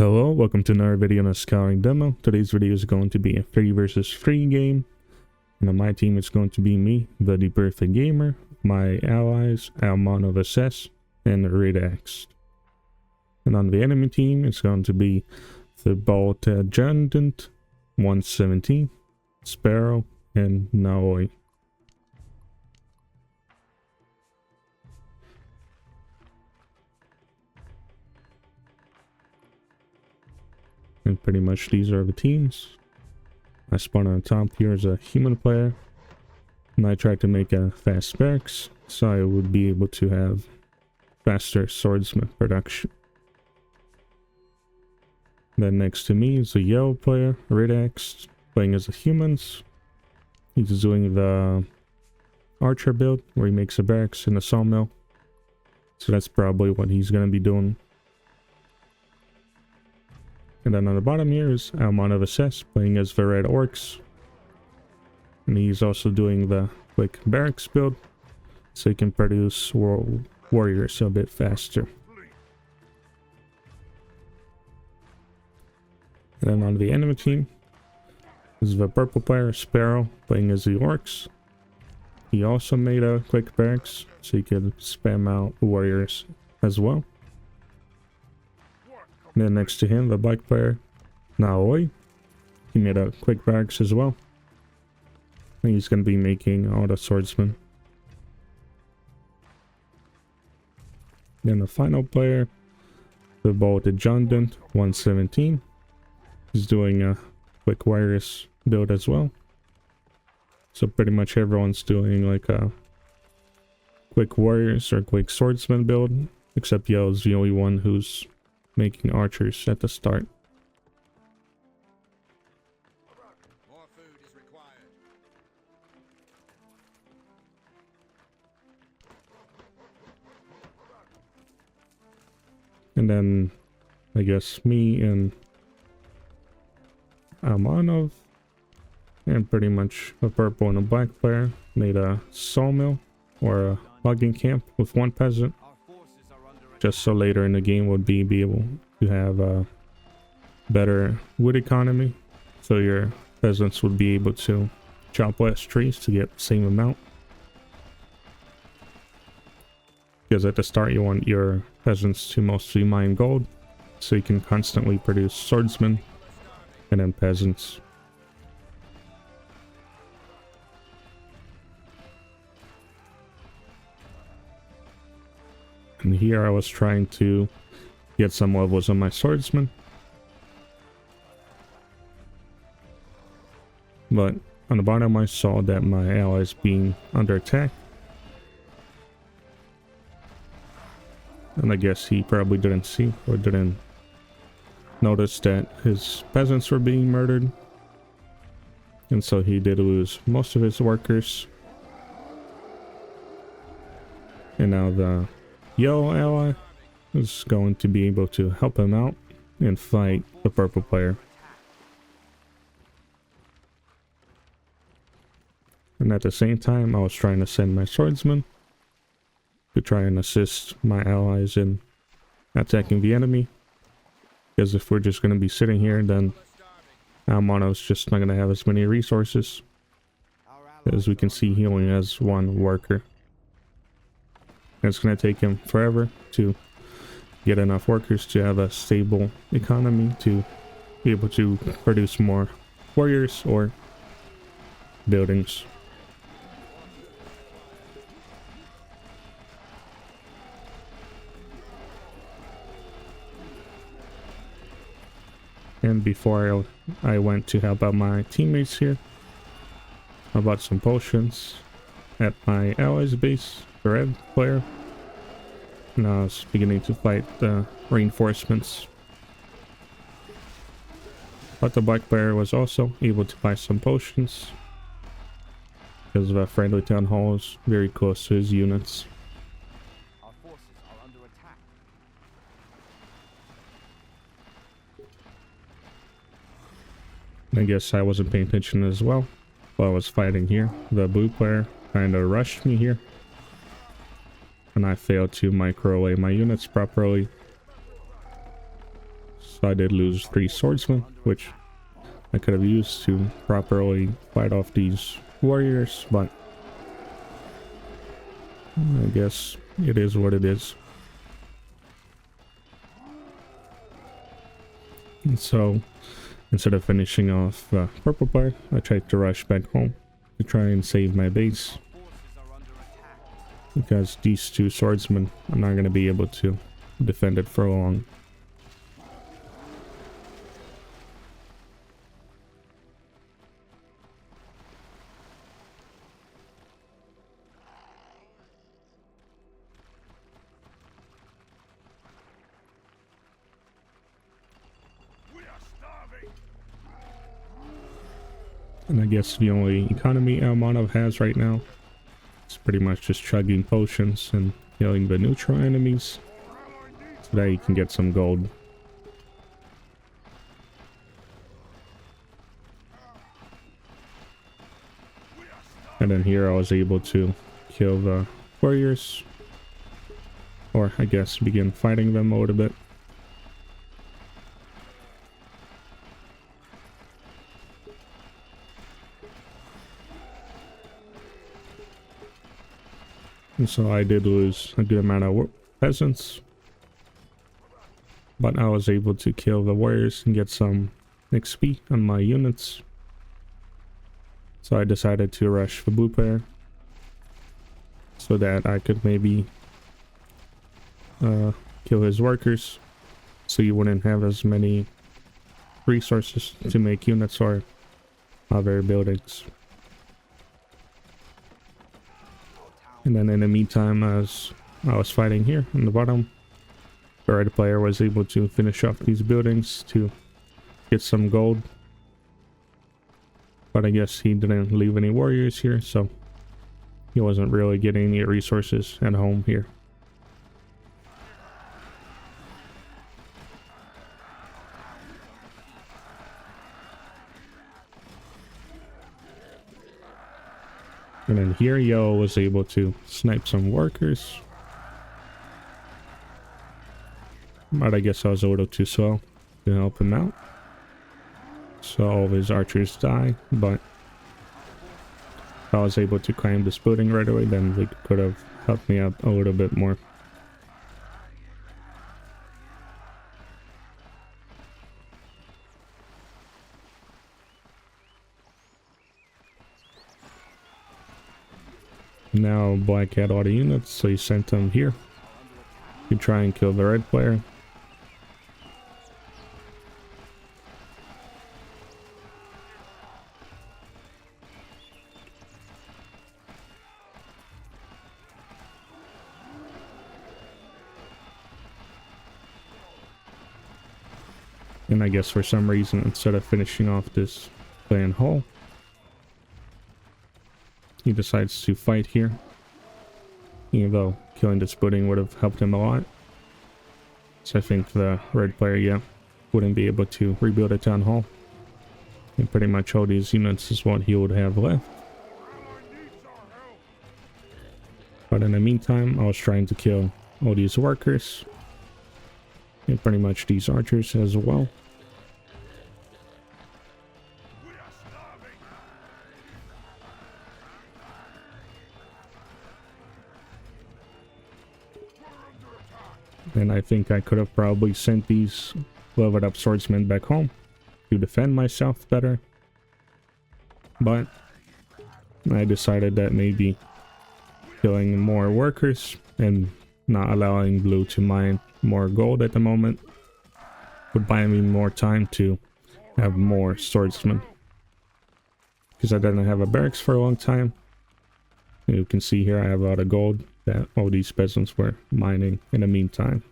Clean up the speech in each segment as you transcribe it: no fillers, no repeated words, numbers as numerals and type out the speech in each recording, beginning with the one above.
Hello, welcome to another video on a Scouring demo. Today's video is going to be a 3 versus 3 game. And on my team it's going to be me, the Perfect Gamer, my allies, Almon of Assess, and Redaxed. And on the enemy team it's going to be the Bolt Adjutant, 117, Sparrow, and Naoi. And pretty much these are the teams. I spawned on top here as a human player, and I tried to make a fast barracks so I would be able to have faster swordsman production. Then next to me is a yellow player, Redax, playing as a humans. He's doing the archer build where he makes a barracks in a sawmill. So that's probably what he's going to be doing. And then on the bottom here is Almon of Assess, playing as the red orcs. And he's also doing the quick barracks build, so he can produce warriors a bit faster. And then on the enemy team is the purple player, Sparrow, playing as the orcs. He also made a quick barracks, so he could spam out warriors as well. And then next to him, the black player, Naoi. He made a quick barracks as well. And he's going to be making all the swordsmen. Then the final player, the Bolt Adjutant, 117. He's doing a quick warriors build as well. So pretty much everyone's doing like a quick warriors or quick swordsman build, except Yellow's the only one who's making archers at the start. More food is required. And then I guess me and Amanov and pretty much a purple and a black player made a sawmill or a logging camp with one peasant, just so later in the game would be able to have a better wood economy, so your peasants would be able to chop less trees to get the same amount. Because at the start you want your peasants to mostly mine gold, so you can constantly produce swordsmen and then peasants. And here I was trying to get some levels on my swordsman. But on the bottom I saw that my allies being under attack. And I guess he probably didn't see or didn't notice that his peasants were being murdered. And so he did lose most of his workers. And now the yellow ally is going to be able to help him out and fight the purple player. And at the same time I was trying to send my swordsman to try and assist my allies in attacking the enemy, because if we're just going to be sitting here, then Almono's just not going to have as many resources. As we can see, he only has one worker. It's going to take him forever to get enough workers to have a stable economy to be able to produce more warriors or buildings. And before I went to help out my teammates here, I bought some potions at my allies base, the red player. And I was beginning to fight the reinforcements. But the black player was also able to buy some potions, because the friendly town hall is very close to his units. Our forces are under attack. I guess I wasn't paying attention as well while I was fighting here. The blue player kind of rushed me here, and I failed to micro away my units properly. So I did lose 3 swordsmen, which I could have used to properly fight off these warriors, but I guess it is what it is. And so instead of finishing off purple player, I tried to rush back home to try and save my base, because these 2 swordsmen, I'm not going to be able to defend it for long. And I guess the only economy Almanov has right now is pretty much just chugging potions and killing the neutral enemies, so that you can get some gold. And then here I was able to kill the warriors, or I guess begin fighting them a little bit. And so I did lose a good amount of peasants, but I was able to kill the warriors and get some XP on my units. So I decided to rush the blue player so that I could maybe kill his workers, so you wouldn't have as many resources to make units or other buildings. And then in the meantime, as I was fighting here on the bottom, the red player was able to finish off these buildings to get some gold. But I guess he didn't leave any warriors here, so he wasn't really getting any resources at home here. And then here Yo was able to snipe some workers, but I guess I was a little too slow to help him out. So all of his archers die, but if I was able to climb this building right away, then they could have helped me out a little bit more. Now Black had all the units, so he sent them here to try and kill the red player. And I guess for some reason, instead of finishing off this clan hall, he decides to fight here, even though killing this building would have helped him a lot. So I think the red player, yeah, wouldn't be able to rebuild a town hall. And pretty much all these units is what he would have left. But in the meantime, I was trying to kill all these workers, and pretty much these archers as well. And I think I could have probably sent these leveled up swordsmen back home to defend myself better. But I decided that maybe killing more workers and not allowing blue to mine more gold at the moment would buy me more time to have more swordsmen. Because I didn't have a barracks for a long time. And you can see here I have a lot of gold that all these peasants were mining in the meantime.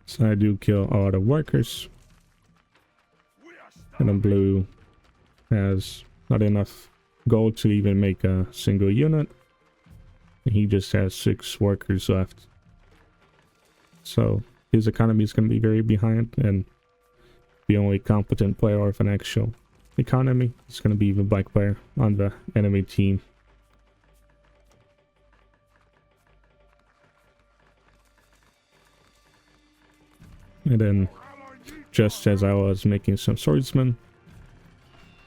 So I do kill a lot of workers. And then blue has not enough gold to even make a single unit. And he just has 6 workers left. So his economy is going to be very behind, and the only competent player of an actual economy is going to be the black player on the enemy team. And then, just as I was making some swordsmen,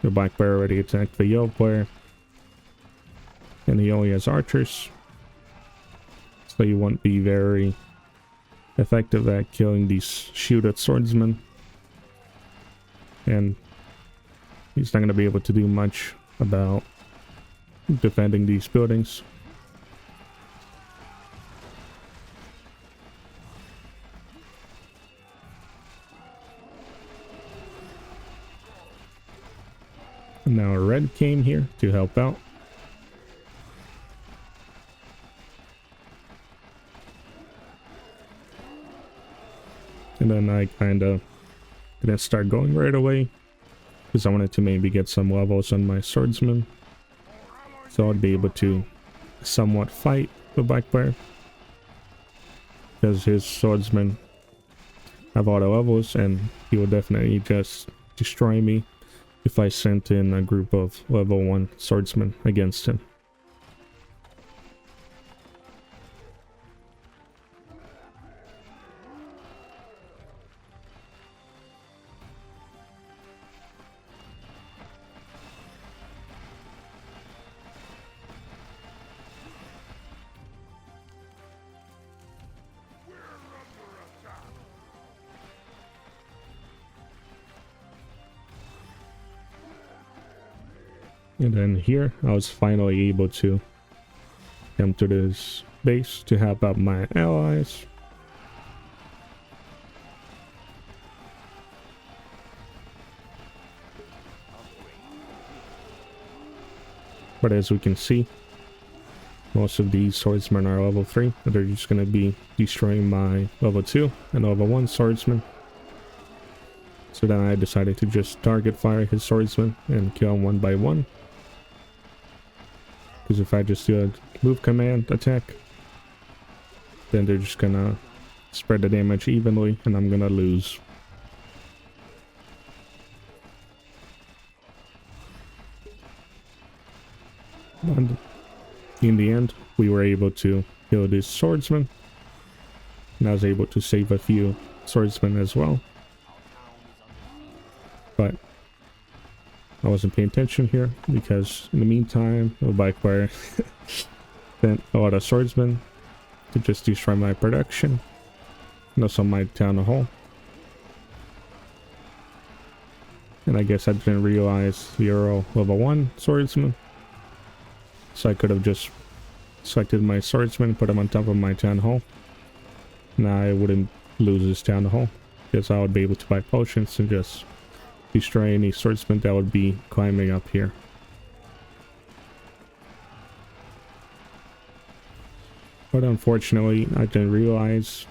the black player already attacked the yellow player. And he only has archers. So you won't be very effective at killing these shielded swordsmen. And he's not going to be able to do much about defending these buildings. And now red came here to help out. And then I kind of didn't start going right away because I wanted to maybe get some levels on my swordsman, so I'd be able to somewhat fight the black player, because his swordsmen have all the levels and he will definitely just destroy me if I sent in a group of level 1 swordsmen against him. And then here, I was finally able to come to this base to help out my allies. But as we can see, most of these swordsmen are level 3. They're just going to be destroying my level 2 and level 1 swordsmen. So then I decided to just target fire his swordsmen and kill them one by one. Because if I just do a move command attack, then they're just gonna spread the damage evenly and I'm gonna lose. And in the end, we were able to kill this swordsman. And I was able to save a few swordsmen as well. But I wasn't paying attention here because in the meantime, the black player sent a lot of swordsmen to just destroy my production and also my town hall. And I guess I didn't realize you're all level 1 swordsman, so I could have just selected my swordsman and put him on top of my town hall. Now I wouldn't lose this town hall because I would be able to buy potions and just destroy any swordsman that would be climbing up here. But unfortunately, I didn't realize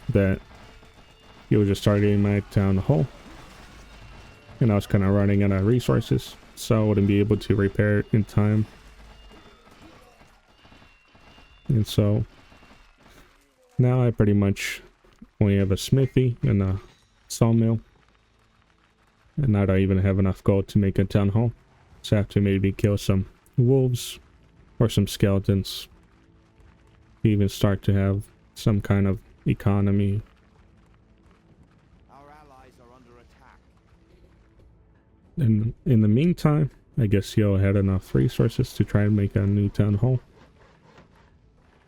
that he was just targeting my town hall, and I was kind of running out of resources, so I wouldn't be able to repair it in time. And so now I pretty much only have a smithy and a sawmill. And I don't even have enough gold to make a town hall. So I have to maybe kill some wolves or some skeletons to even start to have some kind of economy. Our allies are under attack. And in the meantime, I guess he'll had enough resources to try and make a new town hall.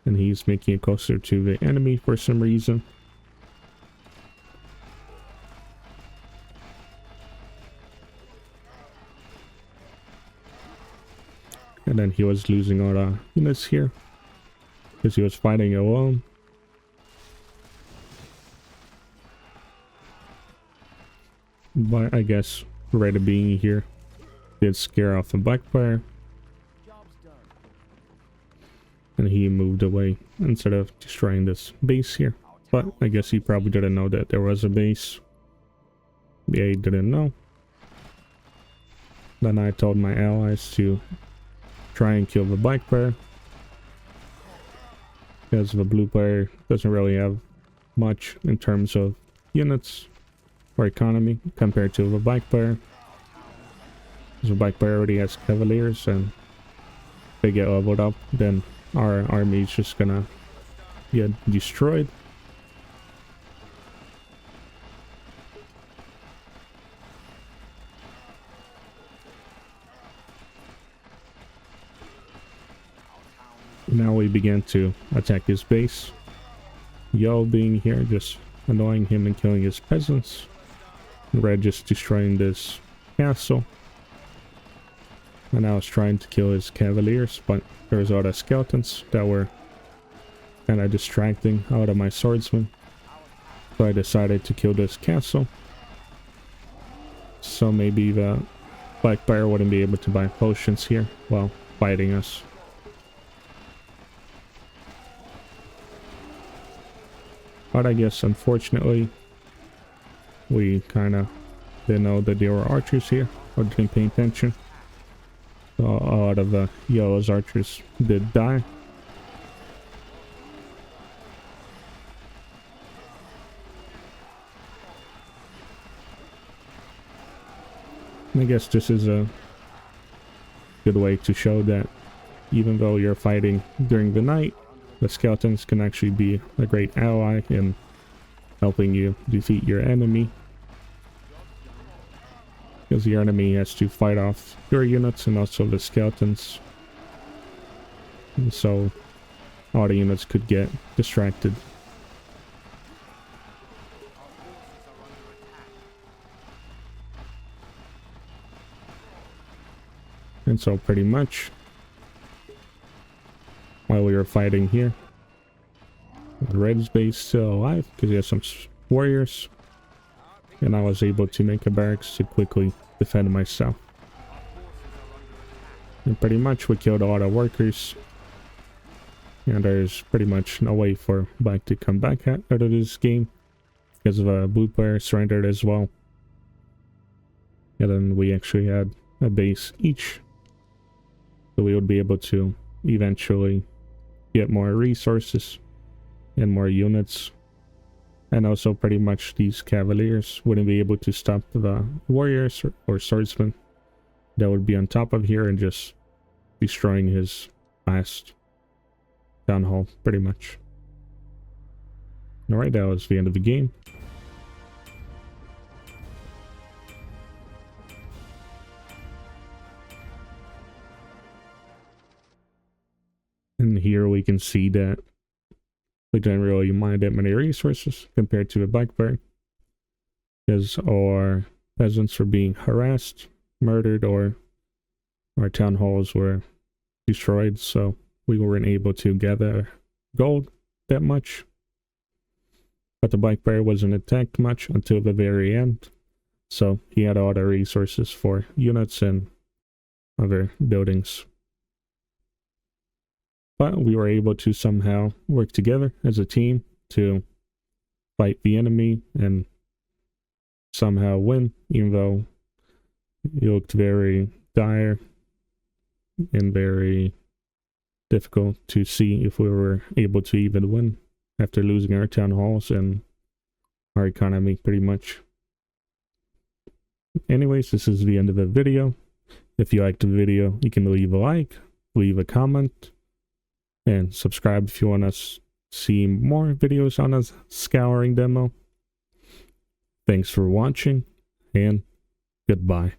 And he's making it closer to the enemy for some reason. And then he was losing all the units here because he was fighting alone. But I guess Red being here did scare off the black player. Job's done. And he moved away instead of destroying this base here. But I guess he probably didn't know that there was a base. Yeah, he didn't know. Then I told my allies to try and kill the black player, because the blue player doesn't really have much in terms of units or economy compared to the black player. Because the black player already has cavaliers, and if they get leveled up, then our army is just gonna get destroyed. Now we began to attack his base. Yellow being here, just annoying him and killing his peasants. Red just destroying this castle. And I was trying to kill his cavaliers, but there was all the skeletons that were kind of distracting out of my swordsman. So I decided to kill this castle. So maybe the Black Bear wouldn't be able to buy potions here while fighting us. But I guess unfortunately we kind of didn't know that there were archers here or didn't pay attention. So a lot of the yellow's archers did die. I guess this is a good way to show that even though you're fighting during the night, the skeletons can actually be a great ally in helping you defeat your enemy. Because your enemy has to fight off your units and also the skeletons. And so all the units could get distracted. And so pretty much while we were fighting here, the Red's base still alive because he has some warriors, and I was able to make a barracks to quickly defend myself. And pretty much we killed a lot of workers, and there's pretty much no way for Black to come back out of this game because of a blue player surrendered as well. And then we actually had a base each, so we would be able to eventually get more resources and more units. And also pretty much these cavaliers wouldn't be able to stop the warriors or swordsmen that would be on top of here and just destroying his last town hall pretty much. Alright, that was the end of the game. And here we can see that we didn't really mind that many resources compared to the Black Bear, because our peasants were being harassed, murdered, or our town halls were destroyed, so we weren't able to gather gold that much. But the Black Bear wasn't attacked much until the very end, so he had all the resources for units and other buildings. But we were able to somehow work together as a team to fight the enemy and somehow win, even though it looked very dire and very difficult to see if we were able to even win after losing our town halls and our economy pretty much. Anyways, this is the end of the video. If you liked the video, you can leave a like, leave a comment, and subscribe if you want to see more videos on a scouring demo. Thanks for watching, and goodbye.